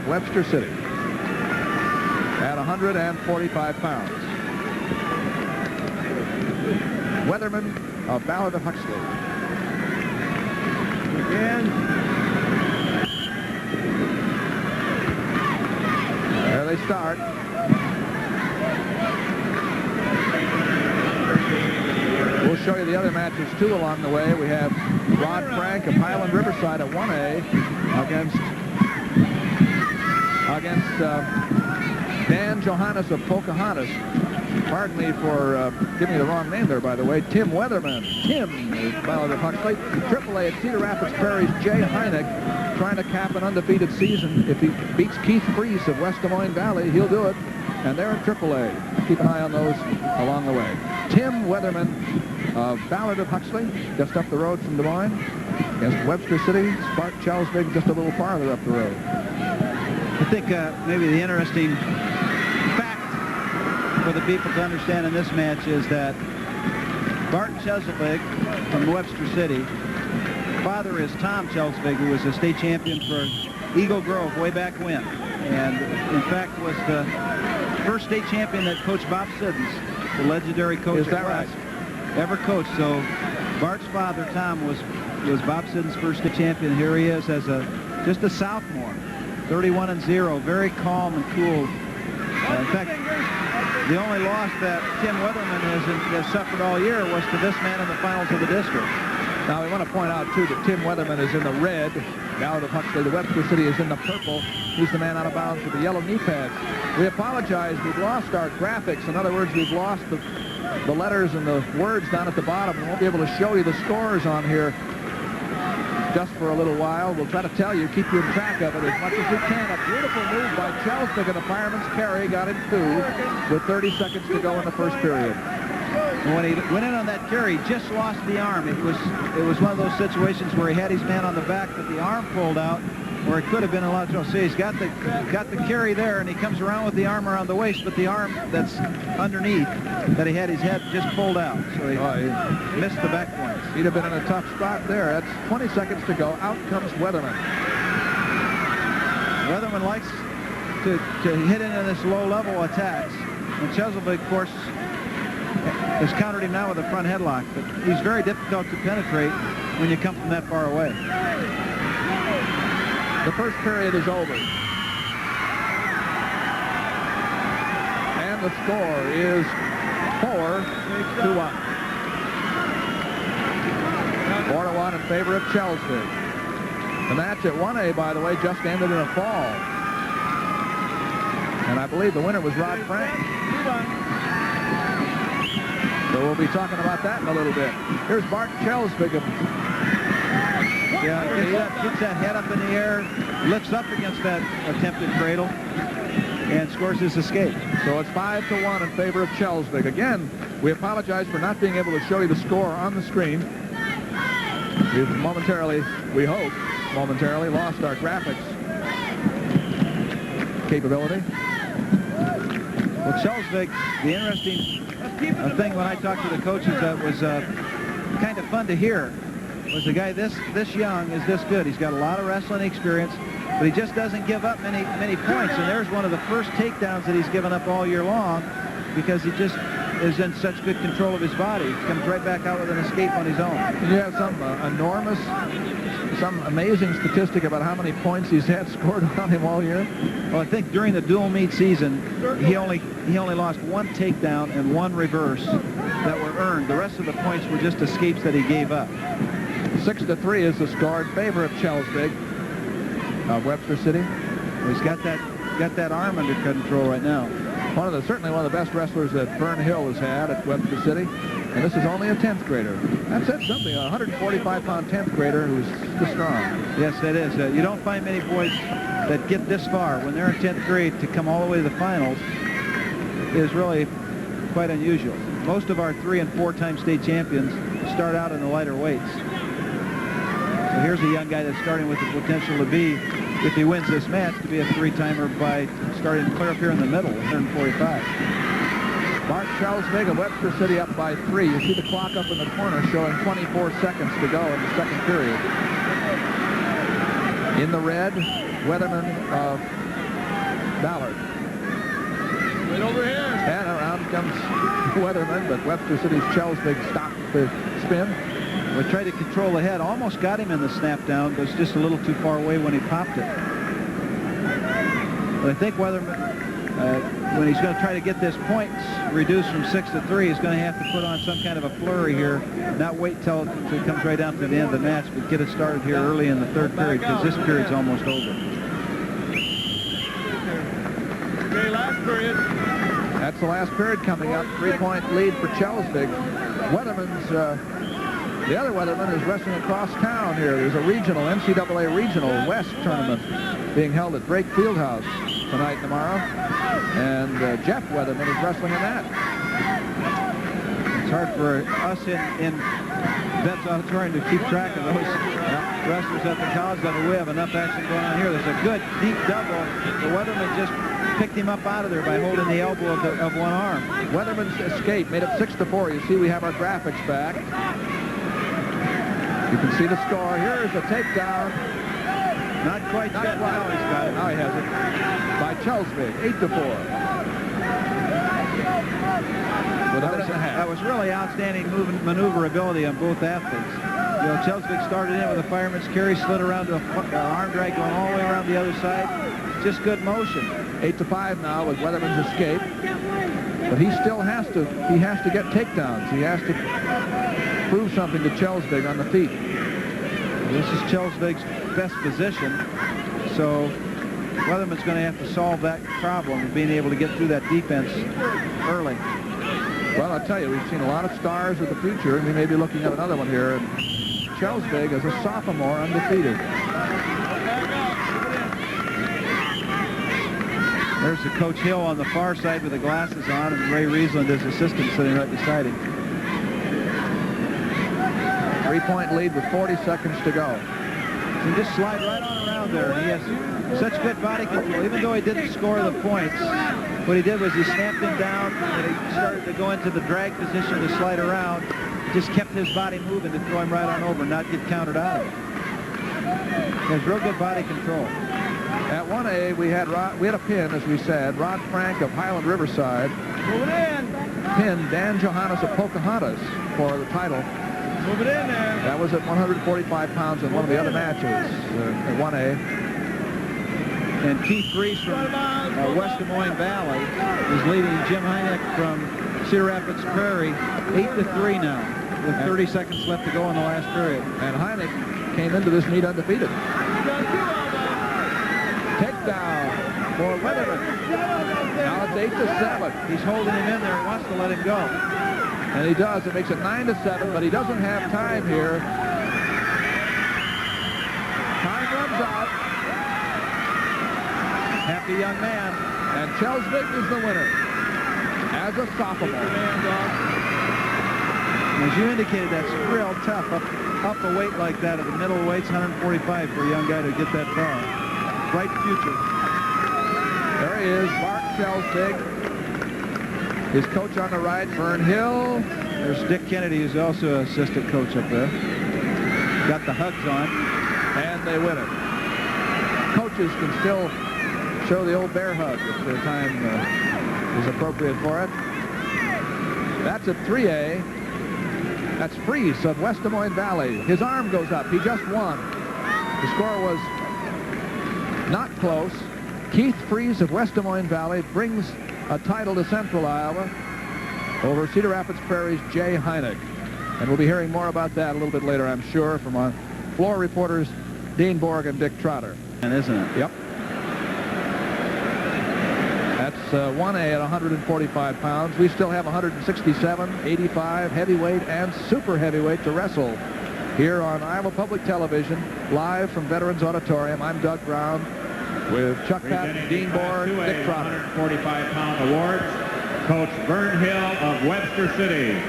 of Webster City at 145 pounds. Weatherman of Ballard of Huxley. Again. There they start. We'll show you the other matches, too, along the way. We have Rod Frank of Highland Riverside at 1A against Dan Johannes of Pocahontas. Pardon me for giving you the wrong name there, by the way. Tim Weatherman. Tim is Ballard of Huxley. AAA at Cedar Rapids Prairie's Jay Heineck trying to cap an undefeated season. If he beats Keith Priest of West Des Moines Valley, he'll do it. And they're in AAA. Keep an eye on those along the way. Tim Weatherman of Ballard of Huxley, just up the road from Des Moines, against Webster City, Bart Chelesvig just a little farther up the road. I think maybe the interesting fact for the people to understand in this match is that Bart Chelesvig from Webster City, father is Tom Chelesvig, who was a state champion for Eagle Grove way back when, and in fact was the first state champion that Coach Bob Siddons, the legendary coach, is that right? Ever coached. So Bart's father, Tom, was Bob Siddons' first state champion. Here he is as just a sophomore, 31-0, very calm and cool. In fact, the only loss that Tim Weatherman has suffered all year was to this man in the finals of the district. Now, we want to point out, too, that Tim Weatherman is in the red. Ballard of Huxley, the Webster City, is in the purple. He's the man out of bounds with the yellow knee pads. We apologize. We've lost our graphics. In other words, we've lost the letters and the words down at the bottom. We won't be able to show you the scores on here just for a little while. We'll try to tell you, keep you in track of it as much as we can. A beautiful move by Chelesvig, and the fireman's carry got him through with 30 seconds to go in the first period. When he went in on that carry, he just lost the arm. It was one of those situations where he had his man on the back, but the arm pulled out, or it could have been a lot of trouble. See, he's got the carry there, and he comes around with the arm around the waist, but the arm that's underneath that he had his head just pulled out, so he missed the back points. He'd have been in a tough spot there. That's 20 seconds to go. Out comes Weatherman. Weatherman likes to hit into this low-level attacks, and Chelesvig, of course, has countered him now with a front headlock, but he's very difficult to penetrate when you come from that far away. The first period is over. And the score is 4-1. 4-1 in favor of Chelesvig. The match at 1A, by the way, just ended in a fall. And I believe the winner was Rod Frank. So we'll be talking about that in a little bit. Here's Bart Chelesvig. Yeah, gets that head up in the air, lifts up against that attempted cradle, and scores his escape. So it's 5-1 in favor of Chelesvig. Again, we apologize for not being able to show you the score on the screen. We've momentarily, we hope, momentarily lost our graphics capability. Well, Chelesvig, the interesting thing when I talked to the coaches that was kind of fun to hear was the guy this young is this good. He's got a lot of wrestling experience, but he just doesn't give up many points. And there's one of the first takedowns that he's given up all year long because he just is in such good control of his body. He comes right back out with an escape on his own. You have some amazing statistic about how many points he's had scored on him all year? Well, I think during the dual meet season, he only lost one takedown and one reverse that were earned. The rest of the points were just escapes that he gave up. 6-3 is the score in favor of Chelesvig of Webster City. Well, he's got that arm under control right now. Certainly one of the best wrestlers that Fern Hill has had at Webster City. And this is only a 10th grader. That said something, a 145-pound 10th grader who's this strong. Yes, that is. You don't find many boys that get this far when they're in 10th grade to come all the way to the finals is really quite unusual. Most of our 3- and 4-time state champions start out in the lighter weights. So here's a young guy that's starting with the potential to be, if he wins this match, to be a 3-timer by starting clear up here in the middle, 145. Bart Chelesvig of Webster City up by 3. You see the clock up in the corner showing 24 seconds to go in the second period. In the red, Weatherman of comes Weatherman, but Webster City's Chelesvig stopped the spin. We tried to control the head. Almost got him in the snap down, but it's just a little too far away when he popped it. But I think Weatherman, when he's going to try to get this points reduced from 6 to 3, he's going to have to put on some kind of a flurry here, not wait till it comes right down to the end of the match, but get it started here early in the third period, because this period's almost over. Okay, last period. That's the last period coming up. 3-point lead for Chelesvig. Weatherman's, the other Weatherman is wrestling across town here. There's a regional, NCAA Regional West tournament being held at Drake Fieldhouse tonight and tomorrow. And Jeff Weatherman is wrestling in that. It's hard for us in Vets Auditorium to keep track of those wrestlers at the college level. We have enough action going on here. There's a good deep double. The Weatherman just picked him up out of there by holding the elbow of one arm. Weatherman's escape made it 6-4. You see we have our graphics back. You can see the score. Here's a takedown. Not quite yet. Now he's got it. Now he has it. By Chelesvig, 8-4. That was really outstanding maneuverability on both athletes. You know, Chelesvig started in with a fireman's carry, slid around to an arm drag going all the way around the other side. Just good motion. 8-5 now with Weatherman's escape. But he still has to get takedowns. He has to prove something to Chelesvig on the feet. This is Chelesvig's best position, so Weatherman's going to have to solve that problem of being able to get through that defense early. Well, I'll tell you, we've seen a lot of stars of the future, and we may be looking at another one here. And Chelesvig is a sophomore undefeated. There's the Coach Hill on the far side with the glasses on, and Ray Riesland, his assistant, sitting right beside him. 3-point lead with 40 seconds to go. He just slide right on around there. He has such good body control. Even though he didn't score the points, what he did was he snapped him down, and he started to go into the drag position to slide around. Just kept his body moving to throw him right on over and not get countered out. He has real good body control. At 1A, we had a pin, as we said. Rod Frank of Highland Riverside pinned Dan Johannes of Pocahontas for the title. Move it in there. That was at 145 pounds in one of the other matches at 1A. And Keith Reese from West Des Moines Valley is leading Jim Heineck from Cedar Rapids Prairie 8-3 now, with 30 seconds left to go in the last period. And Heineck came into this meet undefeated. Takedown for Weatherman. Now it's 8-7. He's holding him in there and wants to let him go. And he does. It makes it 9-7, but he doesn't have time here. Time runs out. Happy young man. And Chelesvig is the winner as a sophomore. As you indicated, that's real tough up a weight like that at the middle weights, 145 for a young guy to get that far. Bright future. There he is, Bart Chelesvig. His coach on the right, Vern Hill. There's Dick Kennedy, who's also an assistant coach up there. Got the hugs on. And they win it. Coaches can still show the old bear hug if the time is appropriate for it. That's at 3A. That's Freese of West Des Moines Valley. His arm goes up. He just won. The score was not close. Keith Freese of West Des Moines Valley brings a title to Central Iowa over Cedar Rapids Prairie's Jay Heineck. And we'll be hearing more about that a little bit later, I'm sure, from our floor reporters Dean Borg and Dick Trotter. And isn't it? Yep. That's 1A at 145 pounds. We still have 167, 85, heavyweight, and super heavyweight to wrestle here on Iowa Public Television, live from Veterans Auditorium. I'm Doug Brown with Chuck Patton, Dean Borg, Dick Trotter. 145-pound awards. Coach Vern Hill of Webster City.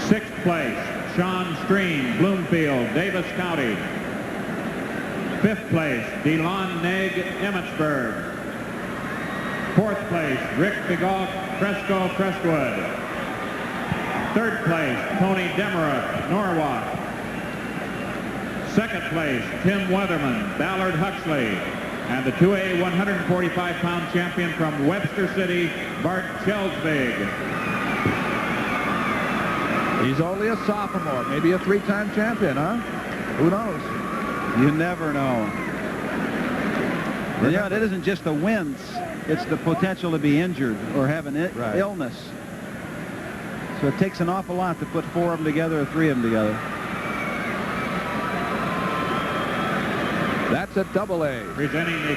6th place, Sean Stream, Bloomfield, Davis County. 5th place, DeLon Negg, Emmetsburg. 4th place, Rick DeGoff, Fresco, Crestwood. 3rd place, Tony Demeroff, Norwalk. 2nd place, Tim Weatherman, Ballard, Huxley. And the 2A 145-pound champion from Webster City, Bart Chelesvig. He's only a sophomore, maybe a 3-time champion, huh? Who knows? You never know. Yeah, it isn't just the wins. It's the potential to be injured or have an illness. So it takes an awful lot to put 4 of them together or 3 of them together. That's a double A. Presenting the